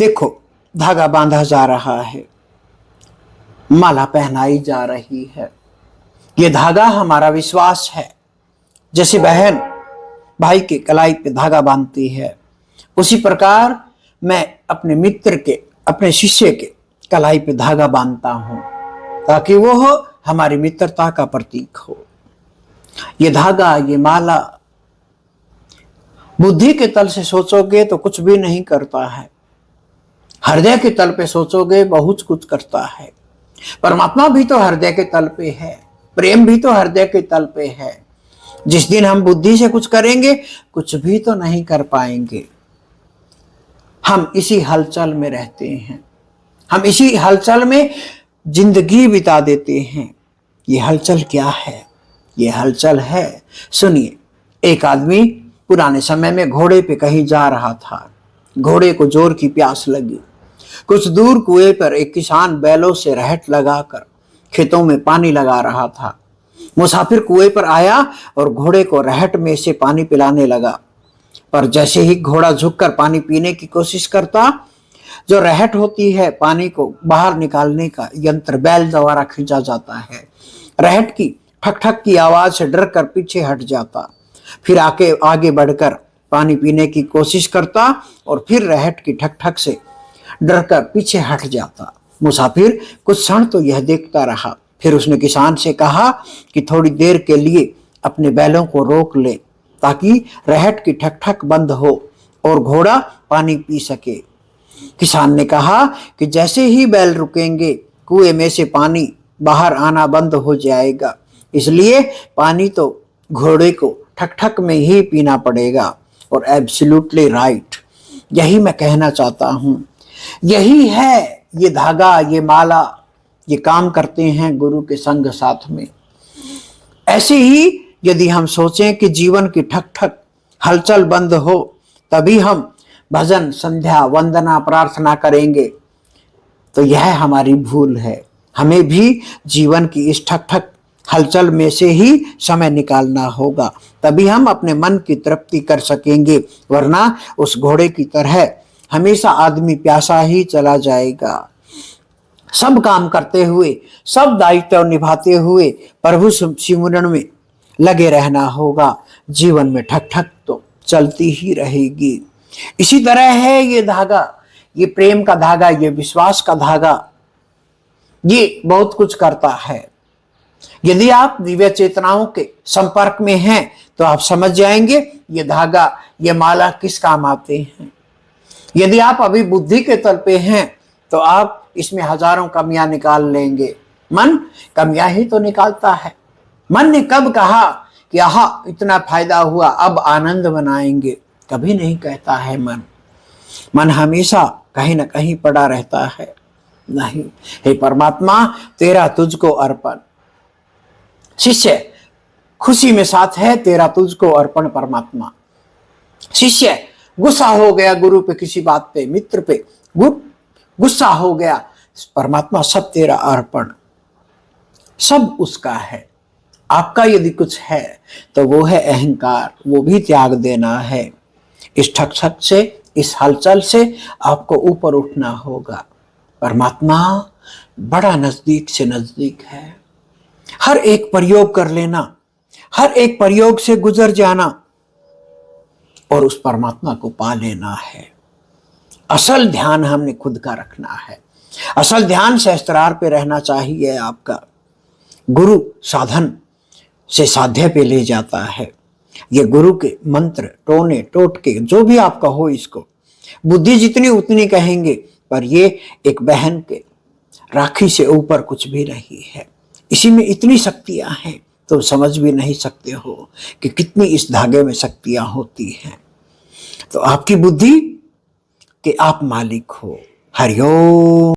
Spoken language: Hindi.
देखो, धागा बांधा जा रहा है, माला पहनाई जा रही है। ये धागा हमारा विश्वास है। जैसे बहन भाई के कलाई पे धागा बांधती है, उसी प्रकार मैं अपने मित्र के, अपने शिष्य के कलाई पे धागा बांधता हूं, ताकि वो हमारी मित्रता का प्रतीक हो। ये धागा, ये माला बुद्धि के तल से सोचोगे तो कुछ भी नहीं करता है, हृदय के तल पे सोचोगे बहुत कुछ करता है। परमात्मा भी तो हृदय के तल पे है, प्रेम भी तो हृदय के तल पे है। जिस दिन हम बुद्धि से कुछ करेंगे, कुछ भी तो नहीं कर पाएंगे। हम इसी हलचल में रहते हैं, हम इसी हलचल में जिंदगी बिता देते हैं। ये हलचल क्या है? ये हलचल है, सुनिए। एक आदमी पुराने समय में घोड़े पे कहीं जा रहा था। घोड़े को जोर की प्यास लगी। कुछ दूर कुएं पर एक किसान बैलों से रहट लगाकर खेतों में पानी लगा रहा था। मुसाफिर कुएं पर आया और घोड़े को रहट में से पानी पिलाने लगा, पर जैसे ही घोड़ा झुककर पानी पीने की कोशिश करता, जो रहट होती है पानी को बाहर निकालने का यंत्र बैल द्वारा खींचा जाता है। रहट की ठक ठक की आवाज से डर कर पीछे हट जाता, फिर आगे बढ़कर पानी पीने की कोशिश करता और फिर रहट की ठक ठक से डर कर पीछे हट जाता। मुसाफिर कुछ क्षण तो यह देखता रहा, फिर उसने किसान से कहा कि थोड़ी देर के लिए अपने बैलों को रोक ले, ताकि रहट की ठक ठक बंद हो और घोड़ा पानी पी सके। किसान ने कहा कि जैसे ही बैल रुकेंगे, कुएं में से पानी बाहर आना बंद हो जाएगा, इसलिए पानी तो घोड़े को ठक ठक में ही पीना पड़ेगा। और एब्सोल्युटली राइट, यही मैं कहना चाहता हूं। यही है ये धागा, ये माला, ये काम करते हैं गुरु के संग साथ में। ऐसे ही यदि हम सोचें कि जीवन की ठक ठक हलचल बंद हो, तभी हम भजन, संध्या, वंदना, प्रार्थना करेंगे, तो यह हमारी भूल है। हमें भी जीवन की इस ठक ठक हलचल में से ही समय निकालना होगा, तभी हम अपने मन की तृप्ति कर सकेंगे। वरना उस घोड़े की तरह हमेशा आदमी प्यासा ही चला जाएगा। सब काम करते हुए, सब दायित्व निभाते हुए प्रभु सिमरन में लगे रहना होगा। जीवन में ठक ठक तो चलती ही रहेगी। इसी तरह है ये धागा, ये प्रेम का धागा, ये विश्वास का धागा, ये बहुत कुछ करता है। यदि आप दिव्य चेतनाओं के संपर्क में हैं तो आप समझ जाएंगे ये धागा, ये माला किस काम आते हैं। यदि आप अभी बुद्धि के तल पे हैं तो आप इसमें हजारों कमियां निकाल लेंगे। मन कमियां ही तो निकालता है। मन ने कब कहा कि आहा इतना फायदा हुआ, अब आनंद मनाएंगे? कभी नहीं कहता है मन। मन हमेशा कहीं ना कहीं पड़ा रहता है। नहीं, हे परमात्मा, तेरा तुझको अर्पण। शिष्य खुशी में साथ है, तेरा तुझको अर्पण परमात्मा। शिष्य गुस्सा हो गया गुरु पे, किसी बात पे, मित्र पे गुस्सा हो गया, परमात्मा सब तेरा अर्पण, सब उसका है। आपका यदि कुछ है तो वो है अहंकार, वो भी त्याग देना है। इस ठक ठक से, इस हलचल से आपको ऊपर उठना होगा। परमात्मा बड़ा नजदीक से नजदीक है। हर एक प्रयोग कर लेना, हर एक प्रयोग से गुजर जाना और उस परमात्मा को पा लेना है। असल ध्यान हमने खुद का रखना है। असल ध्यान सहस्त्रार पे रहना चाहिए आपका। गुरु साधन से साध्य पे ले जाता है। ये गुरु के मंत्र, टोने टोटके जो भी आपका हो, इसको बुद्धि जितनी उतनी कहेंगे, पर ये एक बहन के राखी से ऊपर कुछ भी नहीं है। इसी में इतनी शक्तियां हैं तो समझ भी नहीं सकते हो कि कितनी इस धागे में शक्तियां होती हैं। तो आपकी बुद्धि के आप मालिक हो। हरिओम।